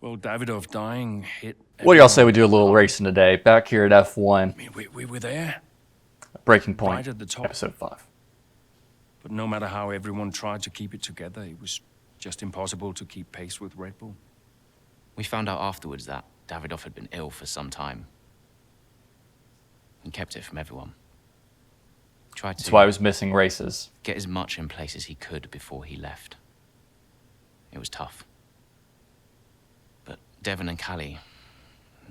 Well, Davidoff dying hit. What do y'all say we do a little racing today? Back here at F1. I mean, we were there. Breaking Point, Right at the top. episode 5. But no matter how everyone tried to keep it together, it was just impossible to keep pace with Red Bull. We found out afterwards that Davidoff had been ill for some time. And kept it from everyone. Tried to That's why I was missing races. get as much in place as he could before he left. It was tough. But Devon and Callie,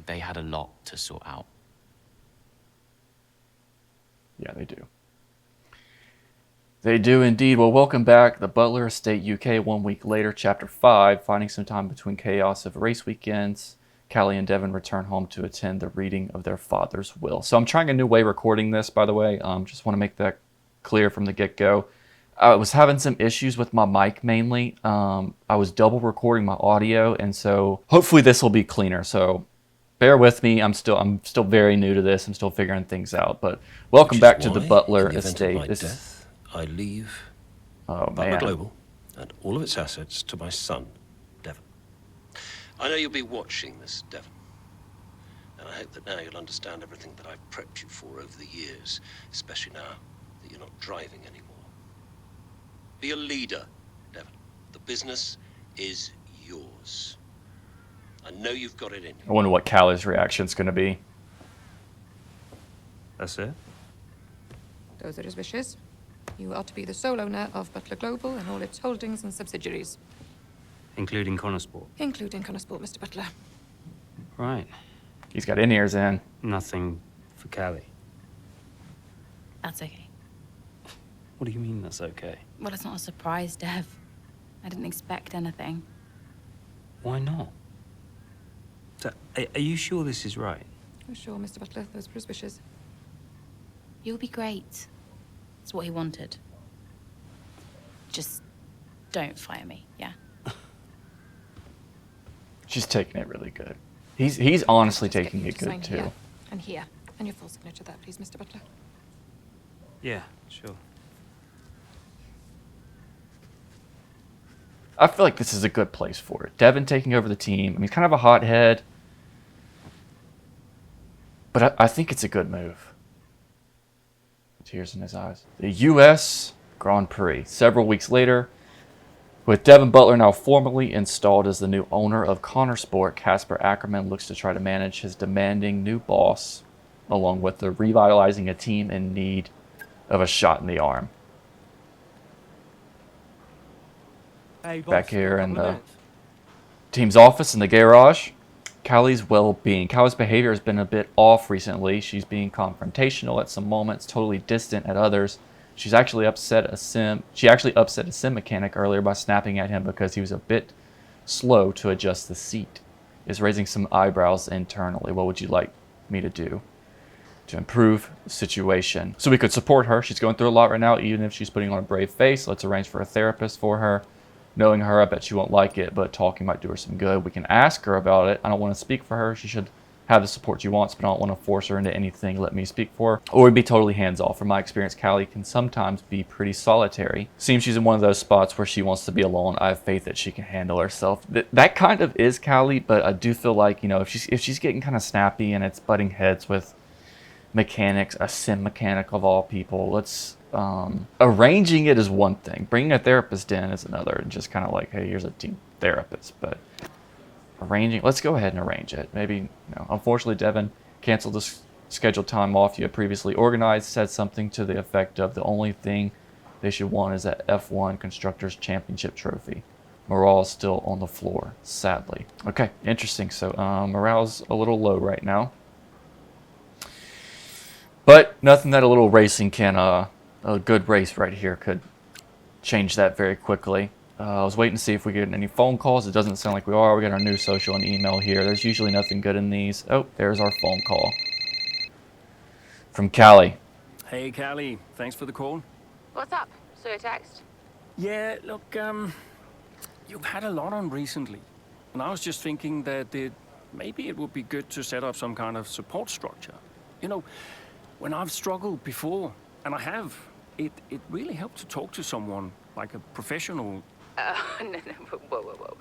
they had a lot to sort out. Yeah, they do. They do indeed. Well, welcome back. The Butler Estate UK 1 week later, Chapter 5. Finding some time between chaos of race weekends, Callie and Devon return home to attend the reading of their father's will. So I'm trying a new way recording this, by the way. Just want to make that clear from the get-go. I was having some issues with my mic mainly. I was double recording my audio, and so hopefully this will be cleaner. So bear with me. I'm still very new to this. I'm still figuring things out. But welcome back to the Butler Estate. Death, I leave Oh Butler man. Global and all of its assets to my son, Devon. I know you'll be watching this, Devon. And I hope that now you'll understand everything that I've prepped you for over the years, especially now that you're not driving anymore. Be a leader, Devon. The business is yours. I know you've got it in I you. wonder what Callie's reaction's going to be. That's it? Those are his wishes. You are to be the sole owner of Butler Global and all its holdings and subsidiaries, Including Connorsport. including Connorsport, Mr. Butler. Right. He's got in-ears in. Nothing for Callie. That's okay. What do you mean that's okay? Well, it's not a surprise, Dev. I didn't expect anything. Why not? So, are you sure this is right? Oh, sure, Mr. Butler. Those were his wishes. You'll be great. It's what he wanted. Just don't fire me, yeah? She's taking it really good. He's honestly Just get taking you it to sign good too. Here and here. And your full signature there, please, Mr. Butler. Yeah, sure. I feel like this is a good place for it. Devon taking over the team. I mean, he's kind of a hothead. But I think it's a good move. Tears in his eyes. The U.S. Grand Prix. Several weeks later, with Devon Butler now formally installed as the new owner of Connorsport, Casper Ackerman looks to try to manage his demanding new boss, along with the revitalizing a team in need of a shot in the arm. Hey, boss, Back here got a in couple of the minutes? team's office in the garage. Callie's well-being. Callie's behavior has been a bit off recently. She's being confrontational at some moments, totally distant at others. She actually upset a sim mechanic earlier by snapping at him because he was a bit slow to adjust the seat. Is raising some eyebrows internally. What would you like me to do to improve the situation? So we could support her. She's going through a lot right now, even if she's putting on a brave face. Let's arrange for a therapist for her. Knowing her, I bet she won't like it, but talking might do her some good. We can ask her about it. I don't want to speak for her. She should have the support she wants, but I don't want to force her into anything. Let me speak for her. Or be totally hands-off. From my experience, Callie can sometimes be pretty solitary. Seems she's in one of those spots where she wants to be alone. I have faith that she can handle herself. That kind of is Callie, but I do feel like, you know, if she's getting kind of snappy and it's butting heads with mechanics, a sim mechanic of all people, arranging it is one thing. Bringing a therapist in is another. And just kind of like, hey, here's a team therapist. But let's go ahead and arrange it. Maybe, unfortunately, Devon canceled the scheduled time off you had previously organized, said something to the effect of the only thing they should want is that F1 Constructors Championship trophy. Morale's still on the floor, sadly. Okay, interesting. So morale's a little low right now. But nothing that a little racing can, a good race right here could change that very quickly. I was waiting to see if we get any phone calls. It doesn't sound like we are. We got our new social and email here. There's usually nothing good in these. Oh, there's our phone call. From Callie. Hey, Callie. Thanks for the call. What's up? Saw your text? Yeah, look, you've had a lot on recently. And I was just thinking that maybe it would be good to set up some kind of support structure. You know, when I've struggled before, and I have, it really helped to talk to someone, like a professional. No, whoa.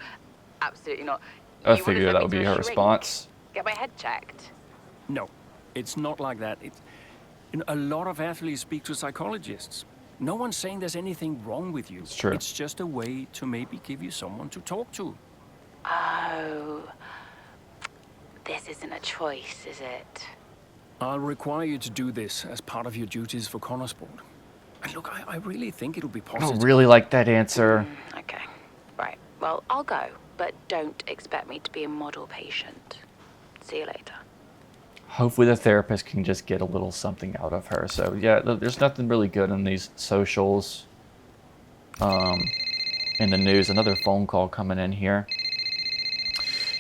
Absolutely not. I figured that would be her response. Get my head checked. No, it's not like that. A lot of athletes speak to psychologists. No one's saying there's anything wrong with you. It's true. It's just a way to maybe give you someone to talk to. Oh. This isn't a choice, is it? I'll require you to do this as part of your duties for Connorsport. And look, I really think it'll be I positive. don't really like that answer. Okay. Right. Well, I'll go, but don't expect me to be a model patient. See you later. Hopefully the therapist can just get a little something out of her. So yeah, there's nothing really good in these socials. In the news, another phone call coming in here.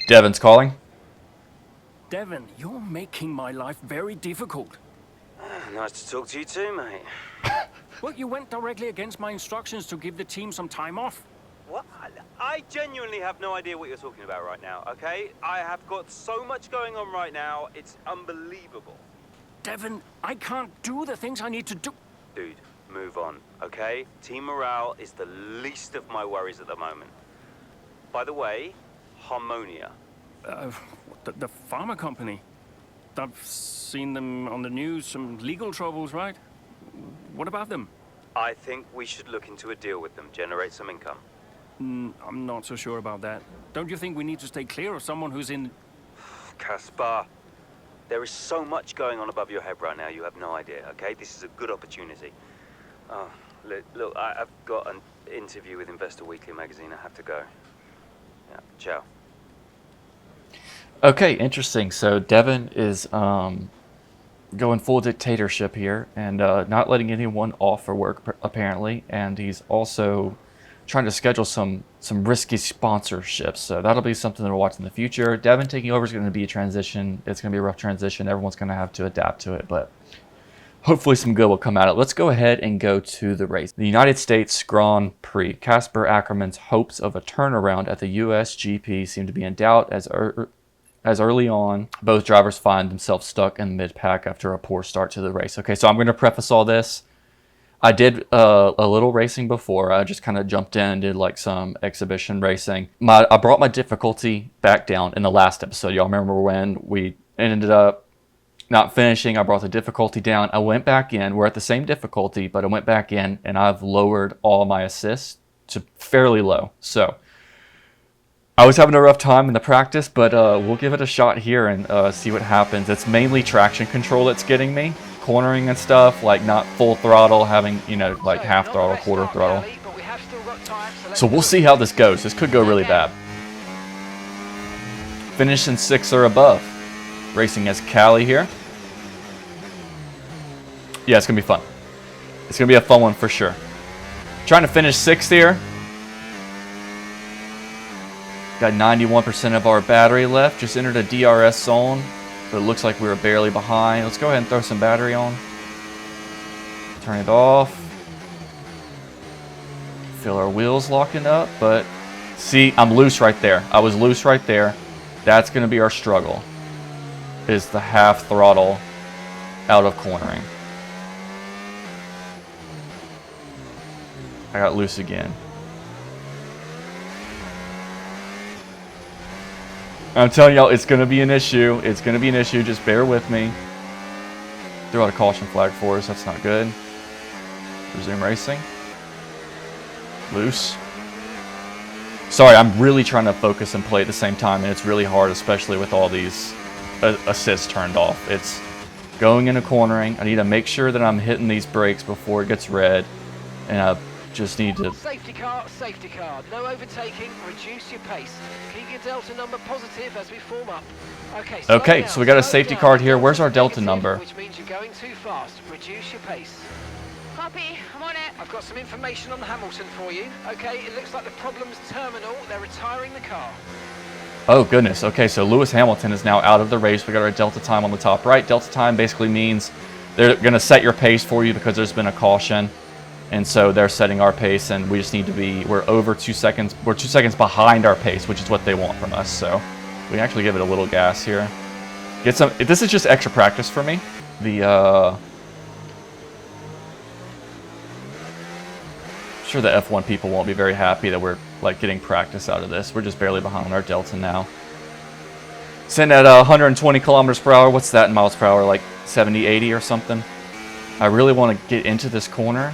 Devin's calling. Devin, you're making my life very difficult. Nice to talk to you too, mate. Well, you went directly against my instructions to give the team some time off. What? I genuinely have no idea what you're talking about right now, okay? I have got so much going on right now, it's unbelievable. Devin, I can't do the things I need to do. Dude, move on, okay? Team morale is the least of my worries at the moment. By the way, Harmonia. The pharma company. I've seen them on the news, some legal troubles, right? What about them? I think we should look into a deal with them, generate some income. I'm not so sure about that. Don't you think we need to stay clear of someone who's in... Caspar, there is so much going on above your head right now, you have no idea, okay? This is a good opportunity. Oh, look, I've got an interview with Investor Weekly magazine. I have to go. Yeah, ciao. Okay, interesting. So Devin is going full dictatorship here and not letting anyone off for work apparently, and he's also trying to schedule some risky sponsorships. So that'll be something to watch in the future. Devin taking over is going to be a transition. It's going to be a rough transition. Everyone's going to have to adapt to it, but hopefully some good will come out of it. Let's go ahead and go to the race. The United States Grand Prix. Casper Ackerman's hopes of a turnaround at the US GP seem to be in doubt as early on, both drivers find themselves stuck in the mid-pack after a poor start to the race. Okay, so I'm going to preface all this. I did a little racing before. I just kind of jumped in and did like some exhibition racing. I brought my difficulty back down in the last episode. Y'all remember when we ended up not finishing? I brought the difficulty down. I went back in. We're at the same difficulty, but I went back in and I've lowered all my assists to fairly low. So I was having a rough time in the practice, but we'll give it a shot here and see what happens. It's mainly traction control that's getting me. Cornering and stuff, like not full throttle, having, you know, like half throttle, quarter throttle. So we'll see how this goes. This could go really bad. Finish in 6th or above. Racing as Callie here. Yeah, it's going to be fun. It's going to be a fun one for sure. Trying to finish 6th here. Got 91% of our battery left. Just entered a DRS zone. But it looks like we were barely behind. Let's go ahead and throw some battery on. Turn it off. Feel our wheels locking up, but see, I'm loose right there. I was loose right there. That's going to be our struggle, is the half throttle out of cornering. I got loose again. I'm telling y'all, it's going to be an issue. It's going to be an issue. Just bear with me. Threw out a caution flag for us. That's not good. Resume racing. Loose. Sorry, I'm really trying to focus and play at the same time, and it's really hard, especially with all these assists turned off. It's going into cornering. I need to make sure that I'm hitting these brakes before it gets red, and I just need to... Safety car, no overtaking, reduce your pace. Keep your delta number positive as we form up. Okay, so we got a safety card here. Where's our delta number? Which means you're going too fast. Reduce your pace. Copy, I'm on it. I've got some information on Hamilton for you. Okay, it looks like the problem's terminal. They're retiring the car. Oh goodness. Okay, so Lewis Hamilton is now out of the race. We got our delta time on the top right. Delta time basically means they're going to set your pace for you because there's been a caution. And so they're setting our pace, and we just need to be, we're over 2 seconds. We're 2 seconds behind our pace, which is what they want from us. So we can actually give it a little gas here. Get some, this is just extra practice for me. I'm sure the F1 people won't be very happy that we're like getting practice out of this. We're just barely behind our delta now. Sitting at 120 kilometers per hour. What's that in miles per hour? Like 70, 80 or something. I really want to get into this corner.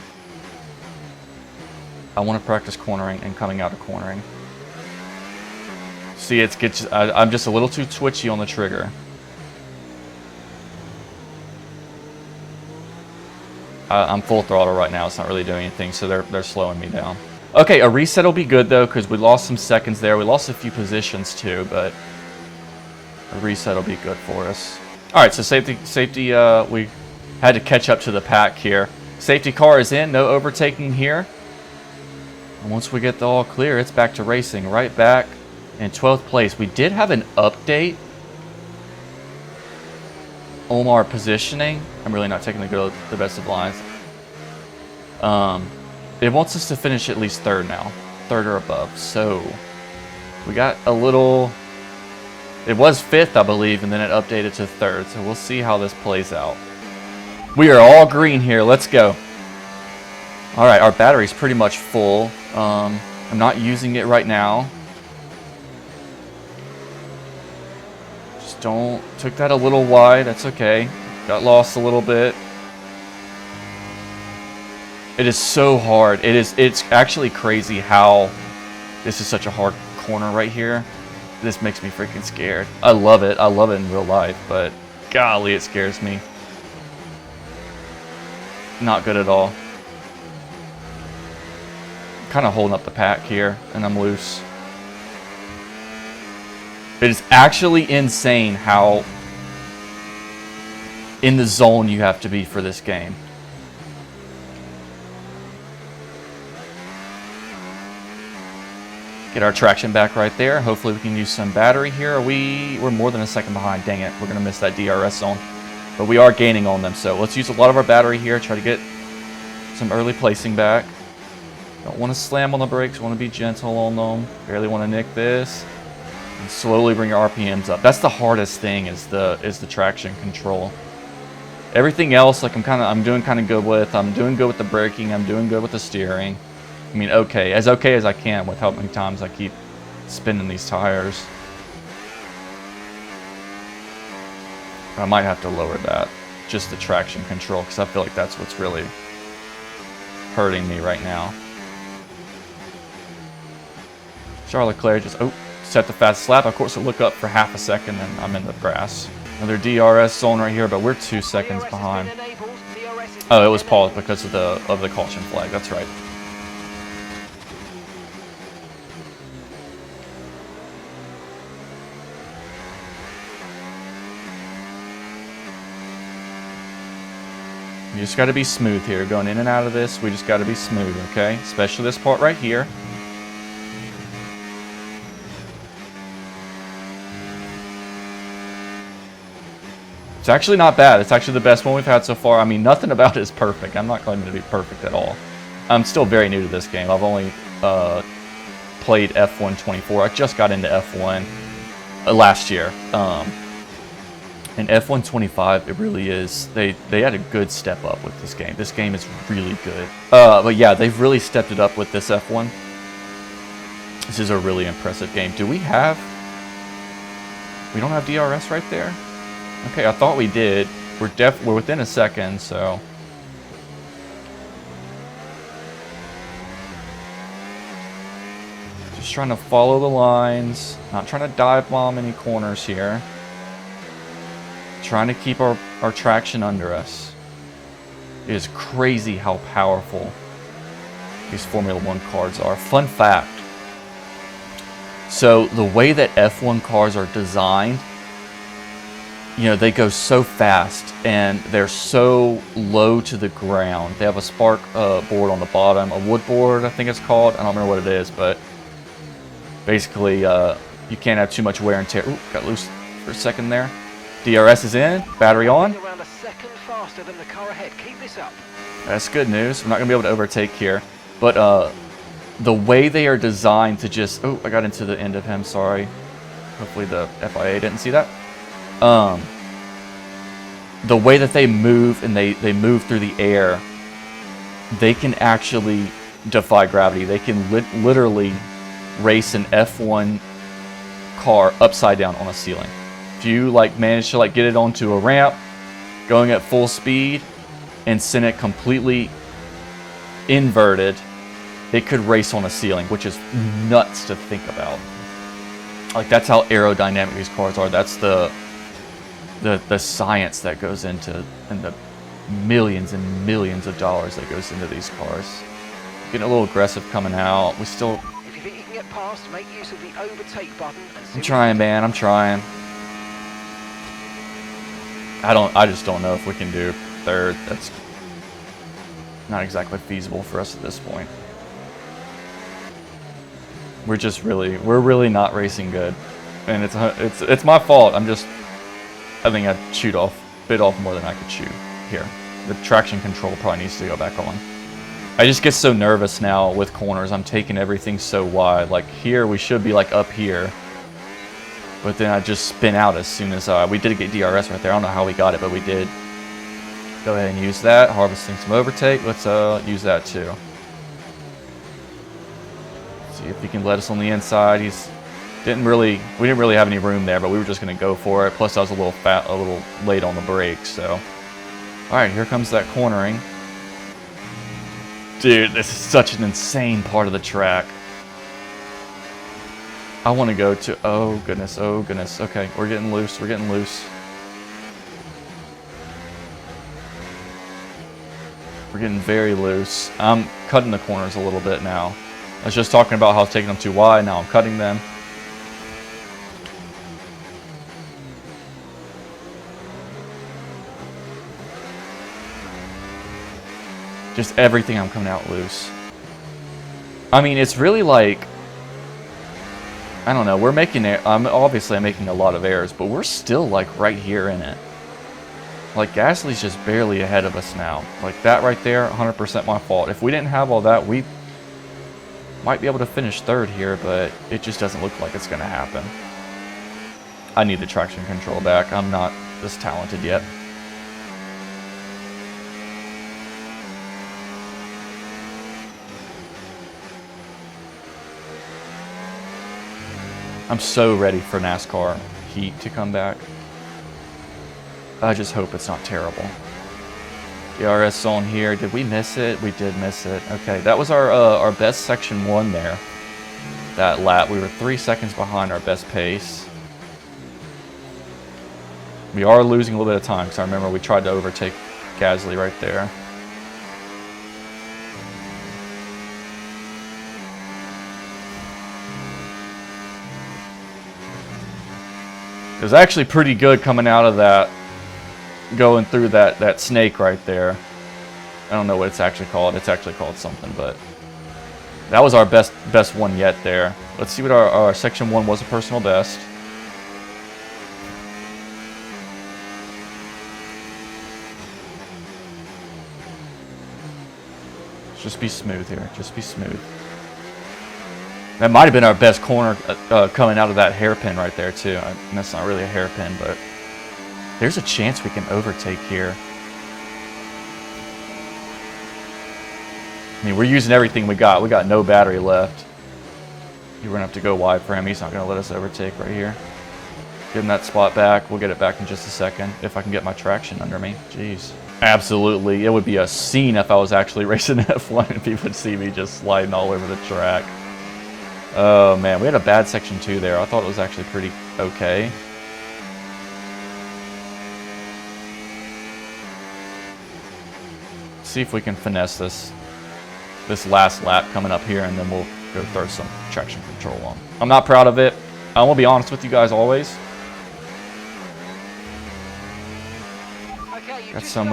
I want to practice cornering and coming out of cornering. See, I'm just a little too twitchy on the trigger. I'm full throttle right now. It's not really doing anything, so they're slowing me down. Okay, a reset will be good though, because we lost some seconds there. We lost a few positions too, but a reset will be good for us. All right, so safety. We had to catch up to the pack here. Safety car is in. No overtaking here. And once we get the all clear, it's back to racing. Right back in 12th place. We did have an update on our positioning. I'm really not taking the best of lines. It wants us to finish at least third now. Third or above. So we got a little... It was fifth, I believe, and then it updated to third. So we'll see how this plays out. We are all green here. Let's go. All right, our battery's pretty much full. I'm not using it right now. Just took that a little wide. That's okay. Got lost a little bit. It is so hard. It's actually crazy how this is such a hard corner right here. This makes me freaking scared. I love it. I love it in real life, but golly, it scares me. Not good at all. Kind of holding up the pack here, and I'm loose. It is actually insane how in the zone you have to be for this game. Get our traction back right there. Hopefully we can use some battery here. We're more than a second behind. Dang it, we're gonna miss that DRS zone. But we are gaining on them, so let's use a lot of our battery here. Try to get some early placing back. Don't want to slam on the brakes. Want to be gentle on them. Barely want to nick this. And slowly bring your RPMs up. That's the hardest thing is the traction control. Everything else, like I'm doing kind of good with. I'm doing good with the braking. I'm doing good with the steering. I mean, okay as I can with how many times I keep spinning these tires. I might have to lower that, just the traction control, because I feel like that's what's really hurting me right now. Charles Leclerc just set the fast lap. Of course, it'll look up for half a second, and I'm in the grass. Another DRS zone right here, but we're 2 seconds behind. Oh, it was paused because of the caution flag. That's right. You just got to be smooth here. Going in and out of this, we just got to be smooth, okay? Especially this part right here. It's actually not bad. It's actually the best one we've had so far. I mean, nothing about it is perfect. I'm not claiming to be perfect at all. I'm still very new to this game. I've only played F1 24. I just got into F1 last year. And F1 25, it really is. They had a good step up with this game. This game is really good. But yeah, they've really stepped it up with this F1. This is a really impressive game. Do we have... We don't have DRS right there? Okay, I thought we did. We're within a second, so... Just trying to follow the lines. Not trying to dive bomb any corners here. Trying to keep our traction under us. It is crazy how powerful these Formula 1 cars are. Fun fact. So the way that F1 cars are designed, you know, they go so fast and they're so low to the ground. They have a spark board on the bottom, a wood board I think it's called. I don't remember what it is, but basically you can't have too much wear and tear. Ooh, got loose for a second there. DRS is in, battery on. Around a second faster than the car ahead. Keep this up. That's good news. We're not going to be able to overtake here. But the way they are designed to just... Oh, I got into the end of him, sorry. Hopefully the FIA didn't see that. The way that they move and they move through the air, they can actually defy gravity. They can literally race an F1 car upside down on a ceiling. If you like manage to like get it onto a ramp, going at full speed, and send it completely inverted, it could race on a ceiling, which is nuts to think about. Like, that's how aerodynamic these cars are. That's the science that goes into, and the millions and millions of dollars that goes into these cars. Getting a little aggressive coming out. We still... If you think you can get past, make use of the overtake button and see I'm trying, man. I'm trying. I just don't know if we can do third. That's not exactly feasible for us at this point. We're really not racing good, and it's my fault. I think I bit off more than I could chew here. The traction control probably needs to go back on. I just get so nervous now with corners. I'm taking everything so wide. Like here, we should be like up here, but then I just spin out as soon as we did get DRS right there. I don't know how we got it, but we did. Go ahead and use that. Harvesting some overtake. Let's use that too. See if he can let us on the inside. We didn't really have any room there, but we were just going to go for it. Plus, I was a little late on the brakes. So, all right, here comes that cornering. Dude, this is such an insane part of the track. I want to go to... Oh, goodness. Oh, goodness. Okay, we're getting loose. We're getting loose. We're getting very loose. I'm cutting the corners a little bit now. I was just talking about how I was taking them too wide. Now I'm cutting them. Just everything, I'm coming out loose. I mean, it's really like... I don't know. We're making it... obviously, I'm making a lot of errors, but we're still like right here in it. Like, Gasly's just barely ahead of us now. Like, that right there, 100% my fault. If we didn't have all that, we might be able to finish third here, but it just doesn't look like it's going to happen. I need the traction control back. I'm not this talented yet. I'm so ready for NASCAR heat to come back. I just hope it's not terrible. DRS on here. Did we miss it? We did miss it. Okay, that was our best section 1 there. That lap, we were 3 seconds behind our best pace. We are losing a little bit of time because I remember we tried to overtake Gasly right there. It was actually pretty good coming out of that. Going through that snake right there. I don't know what it's actually called. It's actually called something, but that was our best one yet there. Let's see what our section 1 was, a personal best. Just be smooth here. Just be smooth. That might have been our best corner coming out of that hairpin right there too. And that's not really a hairpin, but there's a chance we can overtake here. I mean, we're using everything we got. We got no battery left. You're going to have to go wide for him. He's not going to let us overtake right here. Give him that spot back. We'll get it back in just a second if I can get my traction under me. Jeez. Absolutely. It would be a scene if I was actually racing F1 and people would see me just sliding all over the track. Oh, man. We had a bad section 2 there. I thought it was actually pretty okay. See if we can finesse this last lap coming up here, and then we'll go throw some traction control on. I'm not proud of it. I will be honest with you guys always. Okay, got some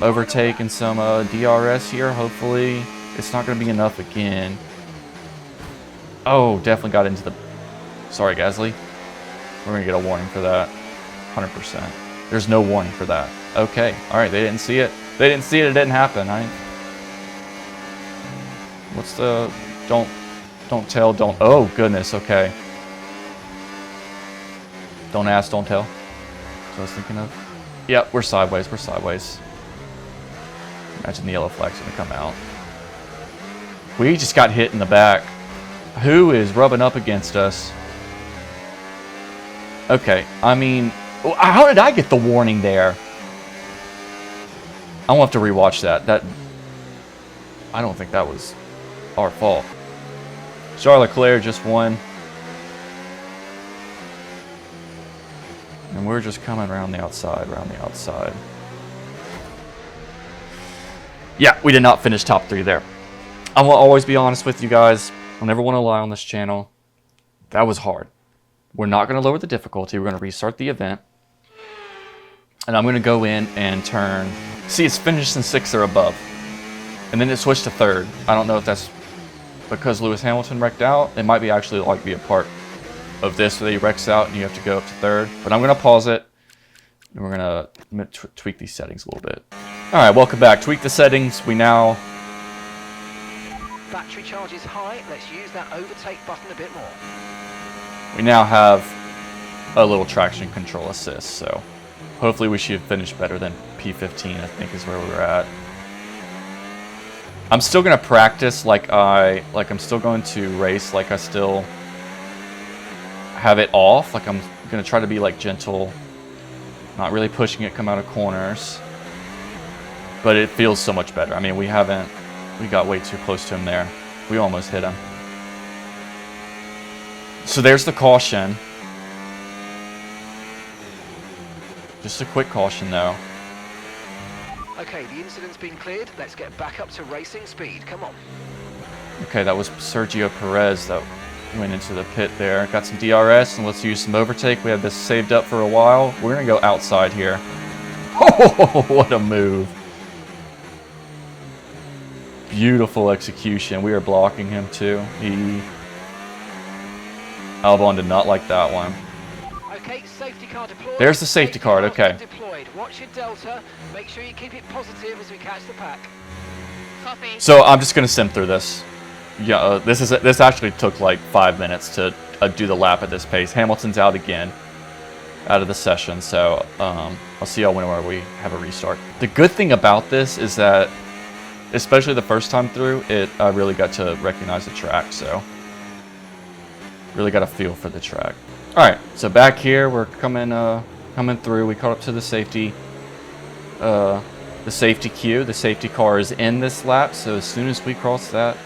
overtake and some DRS here. Hopefully it's not going to be enough again. Oh, definitely got into the... Sorry, Gasly. We're going to get a warning for that. 100%. There's no warning for that. Okay. All right. They didn't see it. They didn't see it. It didn't happen. What's the... Don't tell, don't... Oh, goodness. Okay. Don't ask, don't tell. That's what I was thinking of. Yep, we're sideways. We're sideways. Imagine the yellow flag's going to come out. We just got hit in the back. Who is rubbing up against us? Okay, I mean, how did I get the warning there? I won't have to rewatch that. I don't think that was our fault. Charles Leclerc just won. And we're just coming around the outside, Yeah, we did not finish top 3 there. I will always be honest with you guys. I never want to lie on this channel. That was hard. We're not going to lower the difficulty. We're going to restart the event. And I'm going to go in and turn... See, it's finished in 6th or above. And then it switched to 3rd. I don't know if that's because Lewis Hamilton wrecked out. It might be actually like be a part of this where he wrecks out and you have to go up to 3rd. But I'm going to pause it. And we're going to tweak these settings a little bit. Alright, welcome back. Tweak the settings. We now... Battery charge is high. Let's use that overtake button a bit more. We now have a little traction control assist, so hopefully we should finish better than P15, I think is where we're at. I'm still going to practice like I'm still going to race like I still have it off. Like I'm going to try to be like gentle, not really pushing it come out of corners. But it feels so much better. I mean, we got way too close to him there. We almost hit him. So there's the caution. Just a quick caution though. Okay, the incident's been cleared. Let's get back up to racing speed. Come on. Okay, that was Sergio Perez that went into the pit there. Got some DRS, and let's use some overtake. We had this saved up for a while. We're going to go outside here. Oh, what a move. Beautiful execution. We are blocking him too. Albon did not like that one. Okay, safety car deployed. There's the safety car, okay. Deployed. Watch your delta. Make sure you keep it positive as we catch the pack. Copy. So I'm just gonna sim through this. Yeah, this actually took like 5 minutes to do the lap at this pace. Hamilton's out again, out of the session. So I'll see y'all whenever we have a restart. The good thing about this is that, especially the first time through, I really got to recognize the track. So really got a feel for the track. All right, so back here we're coming through. We caught up to the safety queue. The safety car is in this lap, so as soon as we cross the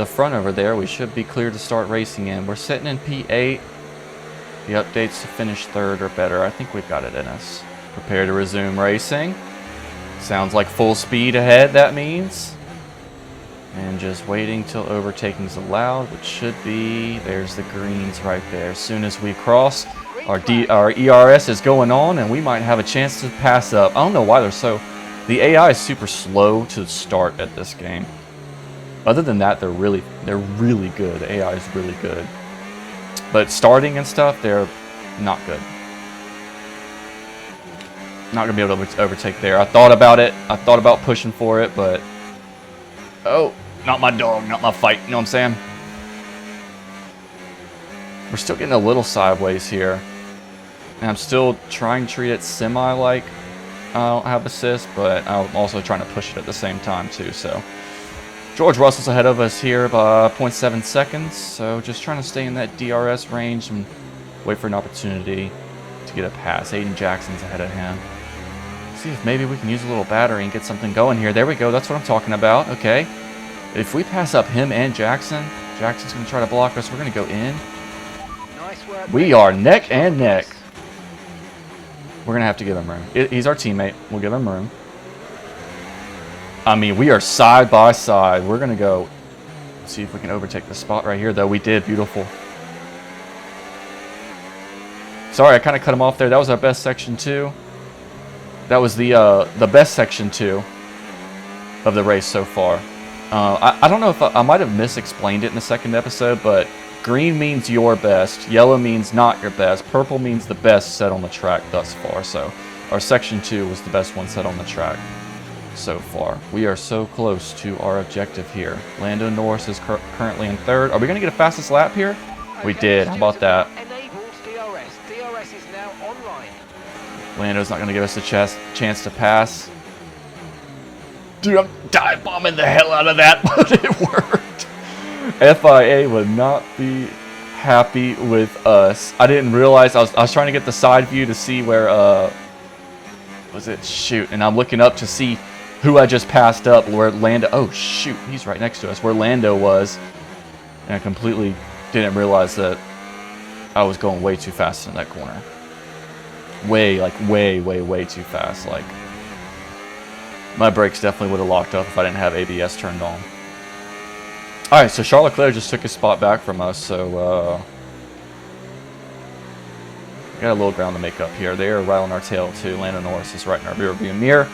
front over there, we should be clear to start racing in. We're sitting in P8. The updates to finish 3rd or better. I think we've got it in us. Prepare to resume racing. Sounds like full speed ahead, that means. And just waiting till overtaking's allowed, which should be, there's the greens right there. As soon as we cross, our ERS is going on, and we might have a chance to pass up. I don't know why the AI is super slow to start at this game. Other than that, they're really good. The AI is really good. But starting and stuff, they're not good. Not gonna be able to overtake there. I thought about it. I thought about pushing for it, but oh, not my dog, not my fight. You know what I'm saying? We're still getting a little sideways here, and I'm still trying to treat it semi-like I don't have assist, but I'm also trying to push it at the same time too. So George Russell's ahead of us here by 0.7 seconds. So just trying to stay in that DRS range and wait for an opportunity to get a pass. Aiden Jackson's ahead of him. See if maybe we can use a little battery and get something going here. There we go. That's what I'm talking about. Okay. If we pass up him and Jackson's going to try to block us. We're going to go in. Nice work. We are neck and neck. We're going to have to give him room. He's our teammate. We'll give him room. I mean, we are side by side. We're going to go see if we can overtake the spot right here, though. We did. Beautiful. Sorry, I kind of cut him off there. That was our best section 2. That was the best section 2 of the race so far. I don't know if I might have misexplained it in the second episode, but green means your best, yellow means not your best, purple means the best set on the track thus far. So our section 2 was the best one set on the track so far. We are so close to our objective here. Lando Norris is currently in 3rd. Are we going to get a fastest lap here? Okay, we did. How about that? Enabled DRS. DRS is now online. Lando's not going to give us a chance to pass. Dude, I'm dive bombing the hell out of that, but it worked. FIA would not be happy with us. I didn't realize I was trying to get the side view to see where was it? Shoot, and I'm looking up to see who I just passed up, where Lando. Oh shoot, he's right next to us, where Lando was, and I completely didn't realize that I was going way too fast in that corner. Way too fast. Like, my brakes definitely would have locked up if I didn't have ABS turned on. All right, so Charles Leclerc just took his spot back from us, so got a little ground to make up here. They are right on our tail too. Lando Norris is right in our rear view mirror.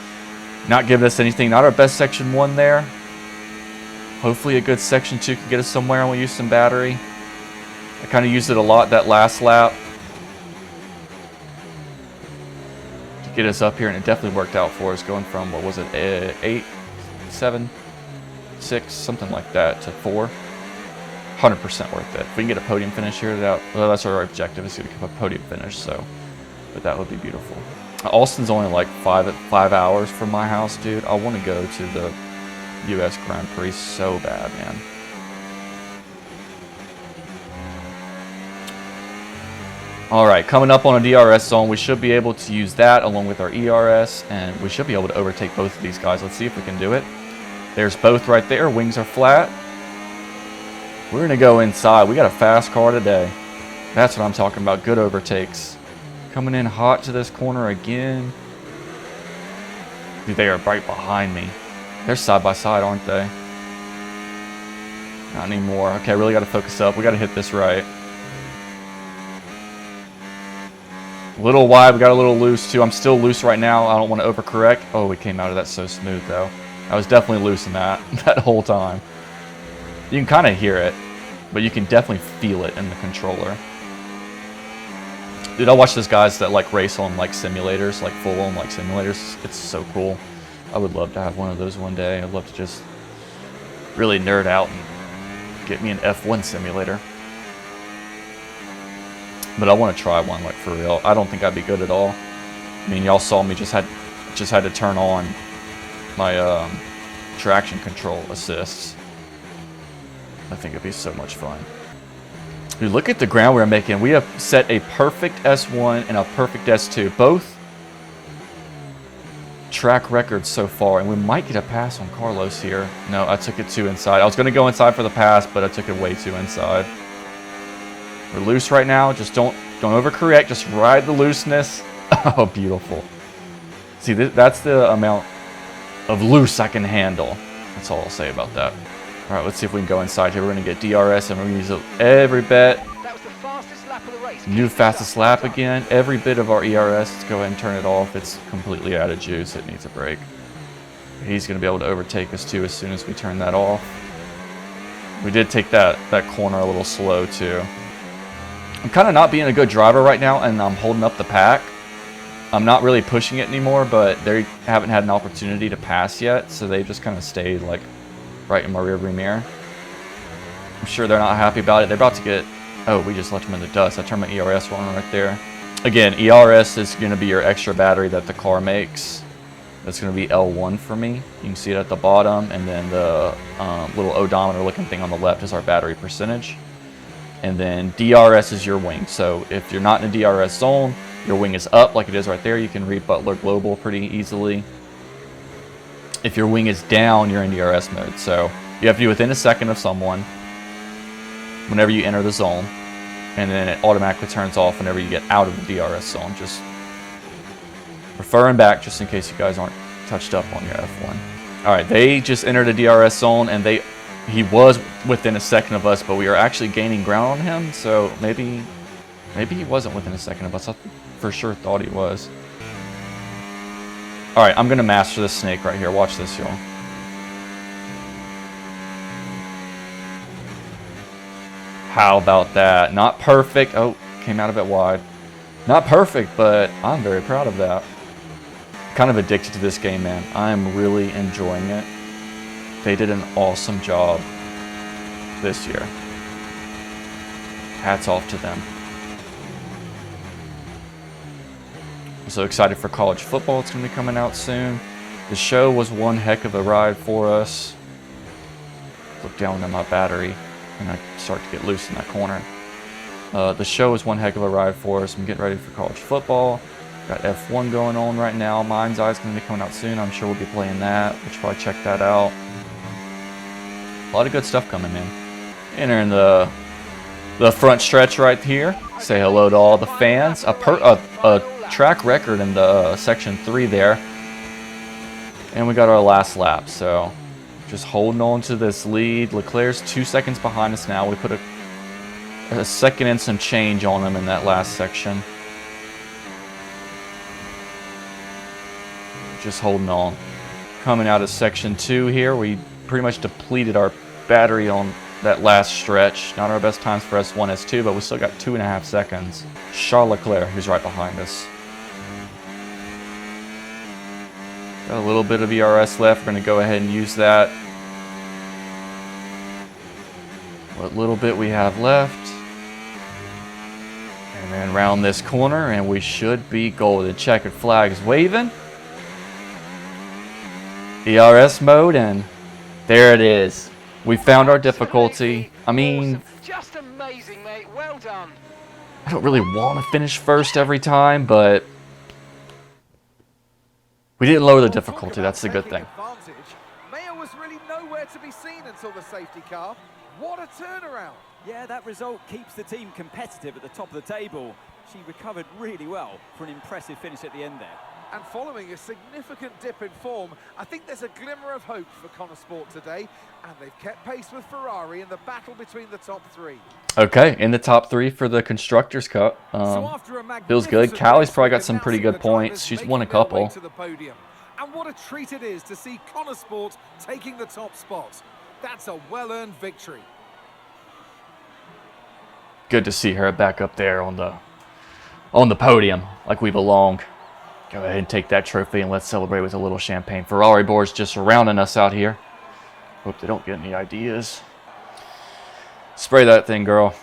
Not giving us anything. Not our best section 1 there. Hopefully a good section 2 can get us somewhere, and we'll use some battery. I kind of used it a lot that last lap to get us up here, and it definitely worked out for us, going from, what was it, 8, 7, 6, something like that, to 4. 100% worth it. If we can get a podium finish here, well, that's our objective, is to get a podium finish, so, but that would be beautiful. Austin's only like 5 hours from my house, dude. I want to go to the U.S. Grand Prix so bad, man. Alright, coming up on a DRS zone, we should be able to use that along with our ERS, and we should be able to overtake both of these guys. Let's see if we can do it. There's both right there. Wings are flat. We're going to go inside. We got a fast car today. That's what I'm talking about. Good overtakes. Coming in hot to this corner again. Dude, they are right behind me. They're side by side, aren't they? Not anymore. Okay, I really got to focus up. We got to hit this right. A little wide. We got a little loose, too. I'm still loose right now. I don't want to overcorrect. Oh, we came out of that so smooth, though. I was definitely loose in that whole time. You can kind of hear it, but you can definitely feel it in the controller. Dude, I watch those guys that like race on like simulators, like full-on like simulators. It's so cool. I would love to have one of those one day. I'd love to just really nerd out and get me an F1 simulator. But I want to try one, like, for real. I don't think I'd be good at all. I mean, y'all saw me just had to turn on my traction control assists. I think it'd be so much fun. Dude, look at the ground we're making. We have set a perfect S1 and a perfect S2. Both track records so far, and we might get a pass on Carlos here. No, I took it too inside. I was going to go inside for the pass, but I took it way too inside. We're loose right now. Just don't overcorrect. Just ride the looseness. Oh, beautiful. See, that's the amount of loose I can handle. That's all I'll say about that. All right, let's see if we can go inside here. We're going to get DRS, and we're going to use every bit. That was the fastest lap of the race. New fastest lap again. Every bit of our ERS. Let's go ahead and turn it off. It's completely out of juice. It needs a break. He's going to be able to overtake us, too, as soon as we turn that off. We did take that corner a little slow, too. I'm kind of not being a good driver right now, and I'm holding up the pack. I'm not really pushing it anymore, but they haven't had an opportunity to pass yet, so they just kind of stayed like right in my rearview mirror. I'm sure they're not happy about it. They're about to get... Oh, we just left them in the dust. I turned my ERS on right there. Again, ERS is going to be your extra battery that the car makes. That's going to be L1 for me. You can see it at the bottom, and then the little odometer looking thing on the left is our battery percentage. And then DRS is your wing. So if you're not in a DRS zone, your wing is up like it is right there. You can read Butler Global pretty easily. If your wing is down, you're in DRS mode. So you have to be within a second of someone whenever you enter the zone. And then it automatically turns off whenever you get out of the DRS zone. Just referring back just in case you guys aren't touched up on your F1. All right, they just entered a DRS zone, and he was within a second of us, but we are actually gaining ground on him. So maybe he wasn't within a second of us. I for sure thought he was. All right, I'm going to master this snake right here. Watch this, y'all. How about that? Not perfect. Oh, came out a bit wide. Not perfect, but I'm very proud of that. Kind of addicted to this game, man. I'm really enjoying it. They did an awesome job this year. Hats off to them. I'm so excited for college football. It's going to be coming out soon. The show was one heck of a ride for us. Look down at my battery, and I start to get loose in that corner. The show is one heck of a ride for us. I'm getting ready for college football. Got F1 going on right now. Mind's Eye's going to be coming out soon. I'm sure we'll be playing that. We'll probably check that out. A lot of good stuff coming in. Entering the front stretch right here. Say hello to all the fans. A track record in the section 3 there. And we got our last lap. So just holding on to this lead. Leclerc's 2 seconds behind us now. We put a second and some change on him in that last section. Just holding on. Coming out of section 2 here, we pretty much depleted our battery on that last stretch. Not our best times for S1, S2, but we still got 2.5 seconds. Charles Leclerc, who's right behind us. Got a little bit of ERS left. We're going to go ahead and use that. What little bit we have left. And then round this corner, and we should be golden. Checkered flags waving. ERS mode, and there it is. We found our difficulty. I mean, just amazing, mate. Well done. I don't really want to finish first every time, but we didn't lower the difficulty. That's the good thing. Mayer was really nowhere to be seen until the safety car. What a turnaround. Yeah, that result keeps the team competitive at the top of the table. She recovered really well for an impressive finish at the end there. And following a significant dip in form, I think there's a glimmer of hope for Connor Sport today, and they've kept pace with Ferrari in the battle between the top 3. Okay, in the top 3 for the Constructors' Cup. Feels good. Callie's probably got some pretty good points. She's won a couple. To the podium. And what a treat it is to see Connor Sport taking the top spot. That's a well-earned victory. Good to see her back up there on the podium like we belong. Go ahead and take that trophy and let's celebrate with a little champagne. Ferrari board's just surrounding us out here. Hope they don't get any ideas. Spray that thing, girl.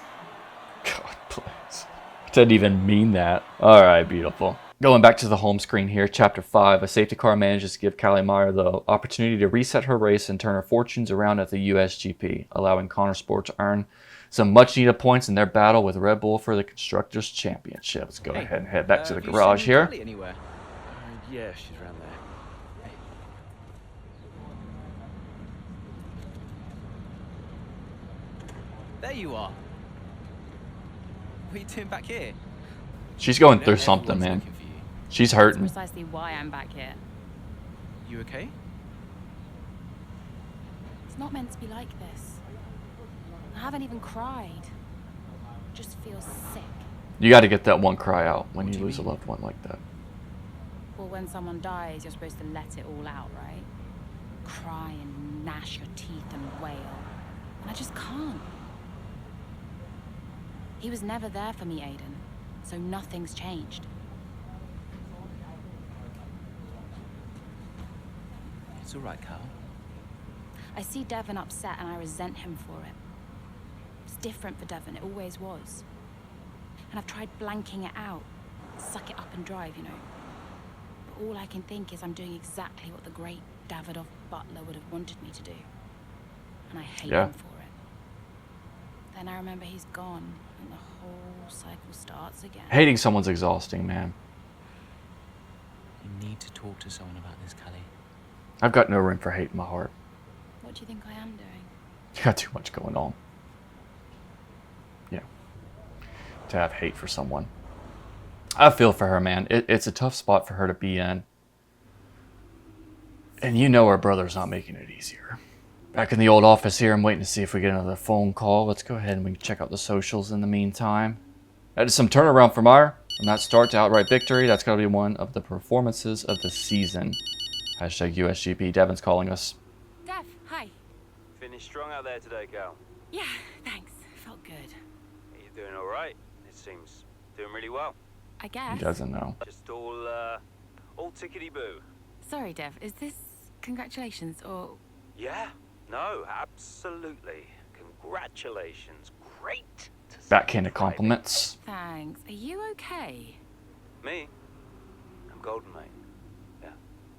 God, please. Didn't even mean that. All right, beautiful. Going back to the home screen here, Chapter 5. A safety car manages to give Callie Meyer the opportunity to reset her race and turn her fortunes around at the USGP, allowing Connor Sport to earn some much-needed points in their battle with Red Bull for the Constructors' Championship. Let's go ahead and head back to the garage here. Yeah, she's around there. There you are. What are you doing back here? She's going through something, man. She's hurting. That's precisely why I'm back here. You okay? It's not meant to be like this. I haven't even cried. Just feel sick. You got to get that one cry out when you lose a loved one like that. Well, when someone dies, you're supposed to let it all out, right? Cry and gnash your teeth and wail. And I just can't. He was never there for me, Aiden. So nothing's changed. It's all right, Cal. I see Devon upset and I resent him for it. It's different for Devon, it always was. And I've tried blanking it out. Suck it up and drive, you know. But all I can think is I'm doing exactly what the great Davidoff Butler would have wanted me to do. And I hate him for it. Then I remember he's gone, and the whole cycle starts again. Hating someone's exhausting, man. You need to talk to someone about this, Callie. I've got no room for hate in my heart. What do you think I am doing? You got too much going on. You know, to have hate for someone. I feel for her, man. It's a tough spot for her to be in. And you know her brother's not making it easier. Back in the old office here, I'm waiting to see if we get another phone call. Let's go ahead and we can check out the socials in the meantime. That is some turnaround for Meyer. And that start to outright victory. That's got to be one of the performances of the season. Hashtag USGP. Devon's calling us. Dev, hi. Finished strong out there today, Cal. Yeah, thanks. Felt good. Are you doing all right? It seems doing really well. I guess. He doesn't know. Just all tickety-boo. Sorry, Dev. Is this congratulations or... Yeah, no, absolutely. Congratulations. Great to see. Backhanded compliments. Thanks. Are you okay? Me? I'm golden, mate. Yeah.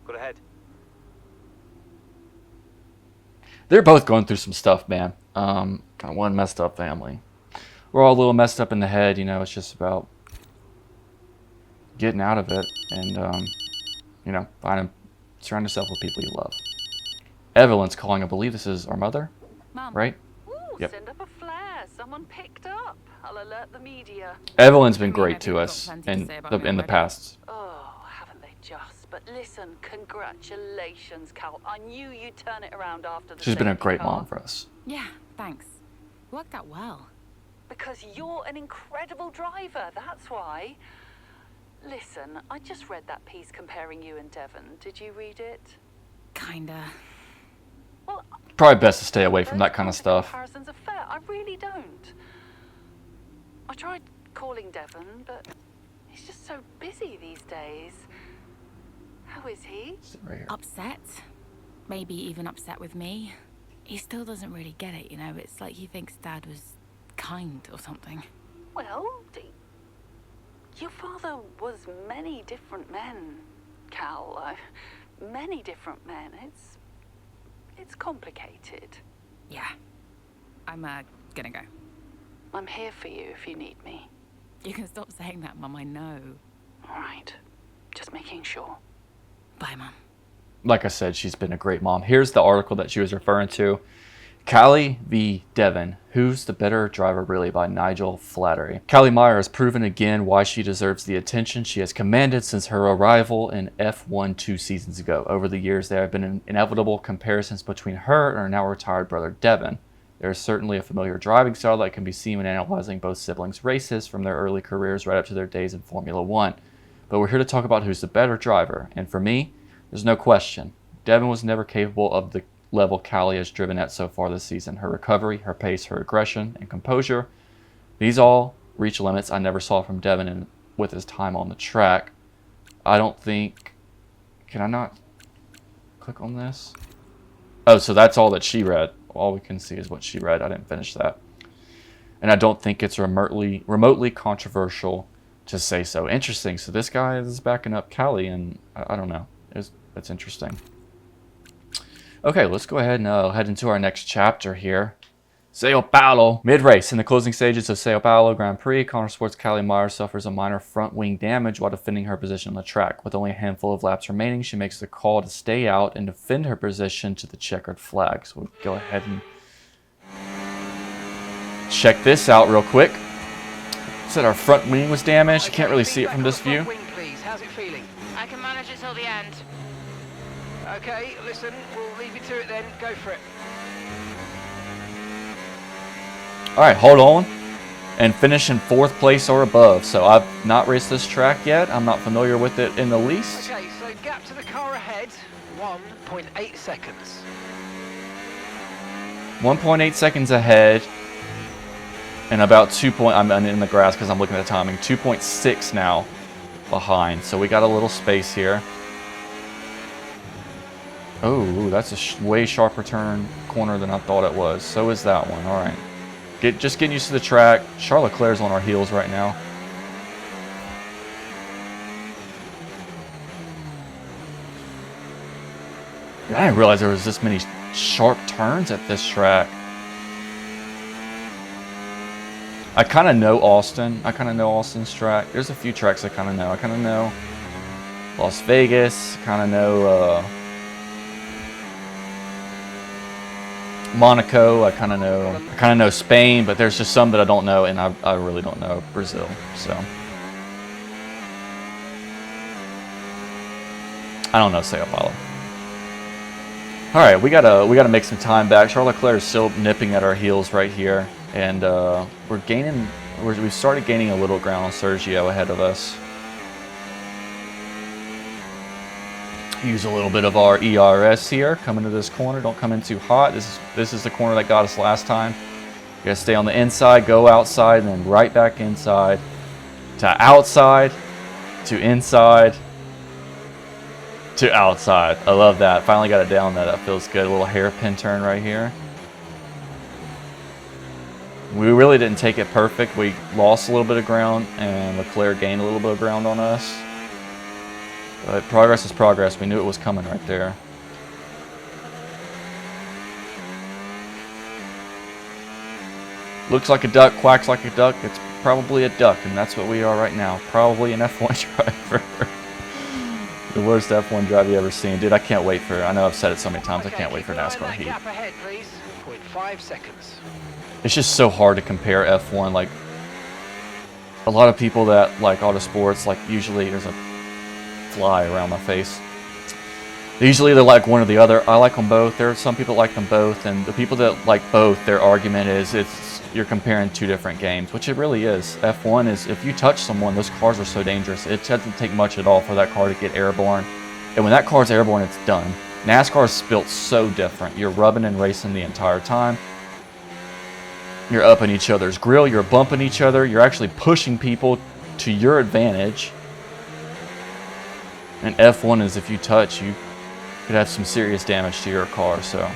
Got ahead. They're both going through some stuff, man. Kind of one messed up family. we're all a little messed up in the head. You know, it's just about getting out of it and, you know, surround yourself with people you love. Evelyn's calling. I believe this is our mother, Mum. right? Ooh, Yep. send up a flare. Someone picked up. I'll alert the media. Evelyn's been I mean, great I to think we've us got plenty to in say about the me in the already. past. Oh, haven't they just? But listen, congratulations, Cal. I knew you'd turn it around after the She's been a safety great car. mom for us. Yeah, thanks. Worked out well. Because you're an incredible driver, that's why. Listen, I just read that piece comparing you and Devon. Did you read it? Kinda. Well, Probably best to stay away from those that kind of kinds stuff. Comparisons are fair. I really don't. I tried calling Devon, but he's just so busy these days. How is he? Sit right here. Upset. Maybe even upset with me. He still doesn't really get it, you know? It's like he thinks Dad was kind or something. Well, your father was many different men, Cal. Many different men. It's complicated. Yeah. I'm, gonna go. I'm here for you if you need me. You can stop saying that, Mum, I know. All right. Just making sure. Bye, Mum. Like I said, she's been a great mom. Here's the article that she was referring to. Callie v. Devon, Who's the Better Driver Really, by Nigel Flattery. Callie Meyer has proven again why she deserves the attention she has commanded since her arrival in F1 2 seasons ago. Over the years, there have been inevitable comparisons between her and her now retired brother Devon. There is certainly a familiar driving style that can be seen when analyzing both siblings' races from their early careers right up to their days in Formula One. But we're here to talk about who's the better driver, and for me, there's no question. Devon was never capable of the level Callie has driven at so far this season. Her recovery, her pace, her aggression, and composure, these all reach limits I never saw from Devon with his time on the track. I don't think... Can I not click on this? Oh, so that's all that she read. All we can see is what she read. I didn't finish that. And I don't think it's remotely controversial to say so. Interesting. So this guy is backing up Callie, and I don't know. That's interesting. Okay, let's go ahead and head into our next chapter here. Sao Paulo. Mid-race, in the closing stages of Sao Paulo Grand Prix, Connor Sports' Callie Meyer suffers a minor front wing damage while defending her position on the track. With only a handful of laps remaining, she makes the call to stay out and defend her position to the checkered flag. So we'll go ahead and check this out real quick. Said our front wing was damaged. You can't really see it from this view. Wing, please. How's it feeling? I can manage it till the end. Okay, listen, we'll leave you to it then. Go for it. All right, hold on. And finish in 4th place or above. So I've not raced this track yet. I'm not familiar with it in the least. Okay, so gap to the car ahead, 1.8 seconds. 1.8 seconds ahead. And about 2 point, I'm in the grass because I'm looking at the timing. 2.6 now behind. So we got a little space here. Oh, that's a way sharper turn corner than I thought it was. So is that one. All right. Just getting used to the track. Charles Leclerc's on our heels right now. I didn't realize there was this many sharp turns at this track. I kind of know Austin. I kind of know Austin's track. There's a few tracks I kind of know. I kind of know Las Vegas. Kind of know Monaco. I kind of know Spain, but there's just some that I don't know, and I really don't know Brazil. So I don't know Sao Paulo. All right, we gotta make some time back. Charles Leclerc is still nipping at our heels right here, and we've started gaining a little ground on Sergio ahead of us. Use a little bit of our ERS here. Come into this corner. Don't come in too hot. This is the corner that got us last time. You gotta stay on the inside, go outside, and then right back inside to outside to inside to outside. I love that. Finally got it down there. That feels good. A little hairpin turn right here. We really didn't take it perfect. We lost a little bit of ground, and Leclerc gained a little bit of ground on us. But progress is progress. We knew it was coming right there. Looks like a duck, quacks like a duck. It's probably a duck, and that's what we are right now. Probably an F1 driver. The worst F1 driver you ever seen. Dude, I can't wait for, I know I've said it so many times, I can't wait for NASCAR heat. Gap ahead, please. 0.5 seconds. It's just so hard to compare F1. Like, a lot of people that like autosports, like usually there's a fly around my face. Usually they're like one or the other. I like them both. There are some people that like them both, and the people that like both, their argument is you're comparing two different games, which it really is. F1 is, if you touch someone, those cars are so dangerous. It doesn't take much at all for that car to get airborne. And when that car's airborne, it's done. NASCAR is built so different. You're rubbing and racing the entire time. You're up in each other's grill. You're bumping each other. You're actually pushing people to your advantage. And F1 is, if you touch, you could have some serious damage to your car. So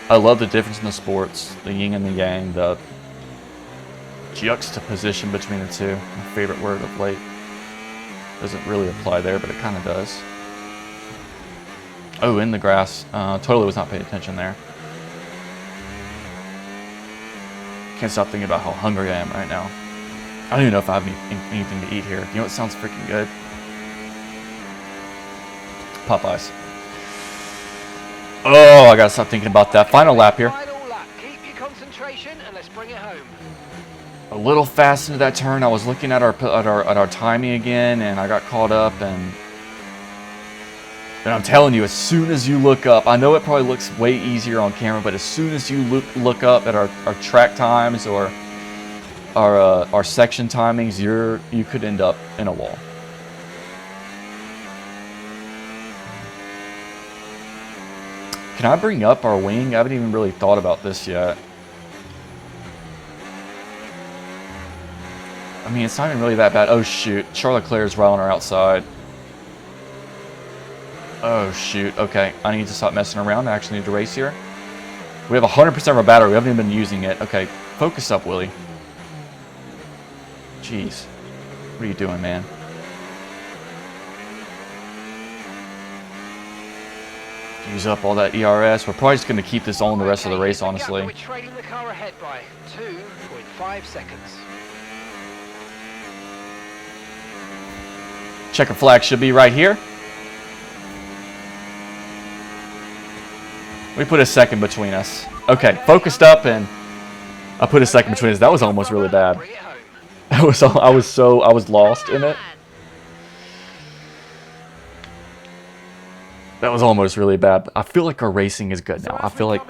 I love the difference in the sports, the yin and the yang, the juxtaposition between the two. My favorite word of late. Doesn't really apply there, but it kind of does. Oh, in the grass. Totally was not paying attention there. Can't stop thinking about how hungry I am right now. I don't even know if I have anything to eat here. You know what sounds freaking good? Popeyes. Oh, I gotta stop thinking about that. Final lap here. Final lap. Keep your concentration and let's bring it home. A little fast into that turn. I was looking at our timing again, and I got caught up. And I'm telling you, as soon as you look up, I know it probably looks way easier on camera, but as soon as you look up at our track times or our section timings, you could end up in a wall. Can I bring up our wing? I haven't even really thought about this yet. I mean, it's not even really that bad. Oh, shoot. Charles Leclerc's right on our outside. Oh, shoot. Okay, I need to stop messing around. I actually need to race here. We have 100% of our battery. We haven't even been using it. Okay, focus up, Willie. Jeez. What are you doing, man? Use up all that ERS. We're probably just going to keep this on the rest of the race, honestly. We're trailing the car ahead by 2.5 seconds. Checker flag should be right here. We put a second between us. Okay, focused up, and I put a second between us. That was almost really bad. I was lost in it. That was almost really bad. I feel like our racing is good now. I feel like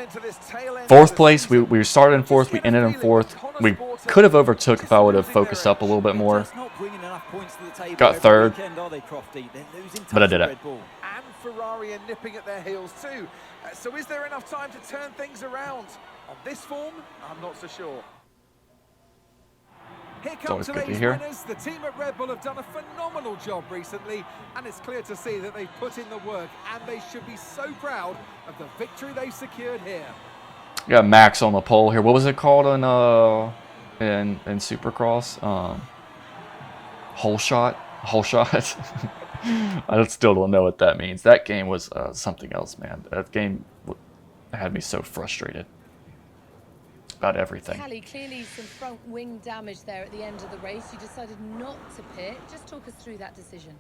fourth place. We started in fourth. We ended in fourth. We could have overtook if I would have focused up a little bit more. Got third, but I did it. And Ferrari are nipping at their heels too. So is there enough time to turn things around? On this form, I'm not so sure. Here come today's winners. The team at Red Bull have done a phenomenal job recently, and it's clear to see that they've put in the work, and they should be so proud of the victory they've secured here. Got Max on the pole here. What was it called in Supercross? Hole shot? Hole shot? I still don't know what that means. That game was something else, man. That game had me so frustrated about everything. Callie, clearly some front wing damage there at the end of the race. You decided not to pit. Just talk us through that decision.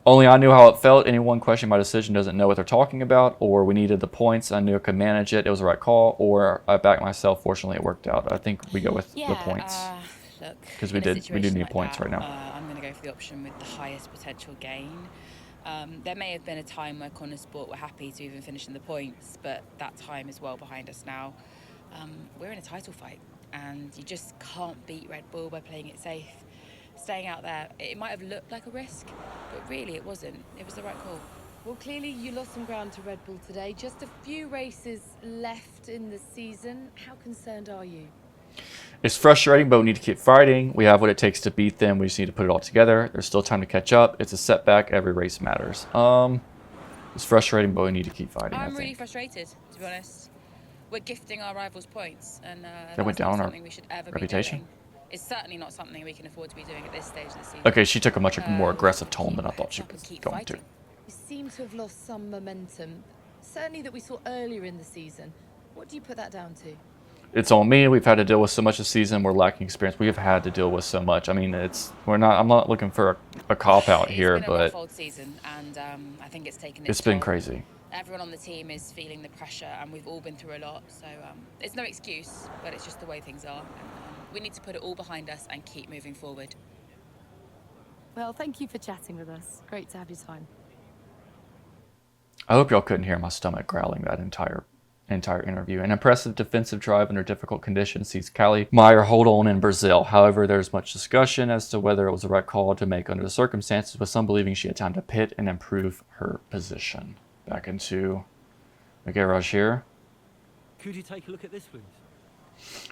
Only I knew how it felt. Anyone questioning my decision doesn't know what they're talking about, or we needed the points. I knew I could manage it. It was the right call, or I backed myself. Fortunately, it worked out. I think we go with the points. Because we do need points right now. I'm going to go for the option with the highest potential gain. There may have been a time where Connor Sport were happy to even finish in the points, but that time is well behind us now. We're in a title fight, and you just can't beat Red Bull by playing it safe. Staying out there, it might have looked like a risk, but really it wasn't. It was the right call. Well, clearly you lost some ground to Red Bull today. Just a few races left in the season. How concerned are you? It's frustrating, but we need to keep fighting. We have what it takes to beat them. We just need to put it all together. There's still time to catch up. It's a setback. Every race matters. It's frustrating, but we need to keep fighting. I'm really frustrated, to be honest. We're gifting our rivals points, and that went down on our we should ever reputation. Be doing. It's certainly not something we can afford to be doing at this stage of the season. Okay, she took a much more aggressive tone than I thought she was going to. You seem to have lost some momentum, certainly that we saw earlier in the season. What do you put that down to? it's on me. We've had to deal with so much this season. We're lacking experience. We have had to deal with so much. I mean, I'm not looking for a cop out here, It's been a but rough old season, and I think it's taken it's been toll. crazy. Everyone on the team is feeling the pressure, and we've all been through a lot. So it's no excuse, but it's just the way things are. And, we need to put it all behind us and keep moving forward. Well, thank you for chatting with us. Great to have your time. I hope y'all couldn't hear my stomach growling that entire interview. An impressive defensive drive under difficult conditions sees Callie Meyer hold on in Brazil. However, there's much discussion as to whether it was the right call to make under the circumstances, with some believing she had time to pit and improve her position. Back into the garage here. Could you take a look at this, please?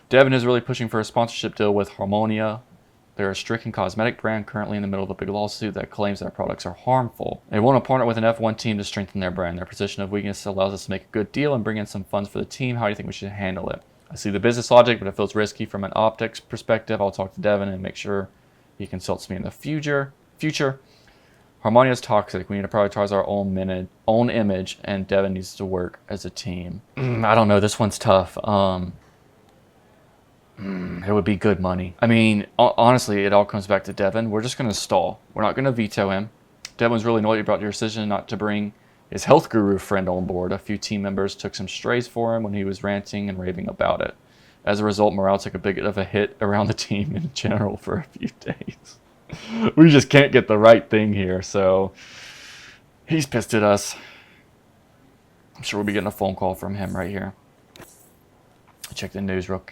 Devin is really pushing for a sponsorship deal with Harmonia. They're a stricken cosmetic brand currently in the middle of a big lawsuit that claims their products are harmful. They want to partner with an F1 team to strengthen their brand. Their position of weakness allows us to make a good deal and bring in some funds for the team. How do you think we should handle it? I see the business logic, but it feels risky from an optics perspective. I'll talk to Devin and make sure he consults me in the future. Harmonia is toxic. We need to prioritize our own image, and Devin needs to work as a team. I don't know. This one's tough. It would be good money. I mean, honestly, it all comes back to Devin. We're just going to stall. We're not going to veto him. Devin's really annoyed about your decision not to bring his health guru friend on board. A few team members took some strays for him when he was ranting and raving about it. As a result, morale took a bit of a hit around the team in general for a few days. We just can't get the right thing here, so he's pissed at us. I'm sure we'll be getting a phone call from him right here. Check the news real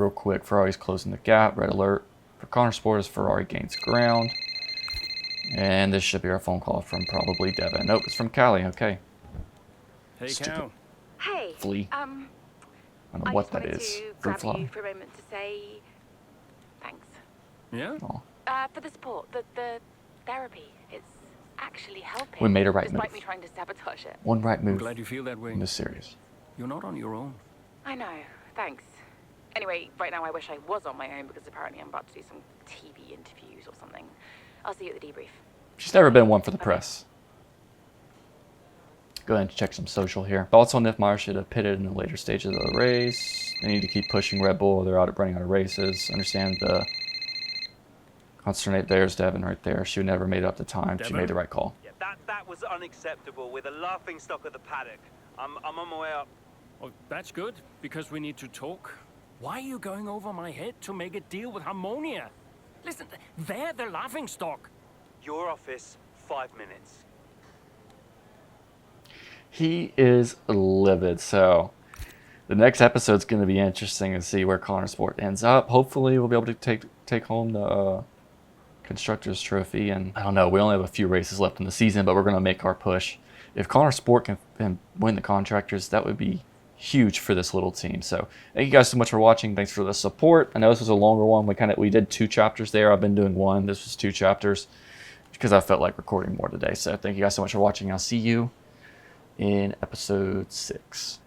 quick. Ferrari's closing the gap. Red alert for Connor Sport as Ferrari gains ground. And this should be our phone call from probably Devin. Nope, it's from Callie. Okay. Hey, Stupid Cal. Hey. Flea. I don't know what that is. Fruit Grab you fly. for a moment to say thanks. Yeah? Oh. For the support, the therapy. It's actually helping. We made a right despite move. me trying to sabotage it. One right I'm move glad you feel that way. in this series. You're not on your own. I know. Thanks. Anyway, right now I wish I was on my own because apparently I'm about to do some TV interviews or something. I'll see you at the debrief. She's never been one for the press. Go ahead and check some social here. Thoughts on if Meyer should have pitted in the later stages of the race. They need to keep pushing Red Bull. They're running out of races. Understand the consternate. There's Devin right there. She never made it up to time. She made the right call. Yeah, that was unacceptable. With a laughing stock at the paddock. I'm on my way up. Well, that's good, because we need to talk. Why are you going over my head to make a deal with Harmonia? Listen, they're the laughing stock. Your office, 5 minutes. He is livid, so the next episode's going to be interesting to see where Connor Sport ends up. Hopefully we'll be able to take home the Constructors Trophy, and I don't know, we only have a few races left in the season, but we're going to make our push. If Connor Sport can win the Contractors, that would be huge for this little team. So thank you guys so much for watching. Thanks for the support. I know this was a longer one. We did 2 chapters there. I've been doing 1. This was 2 chapters because I felt like recording more today. So thank you guys so much for watching. I'll see you in episode 6.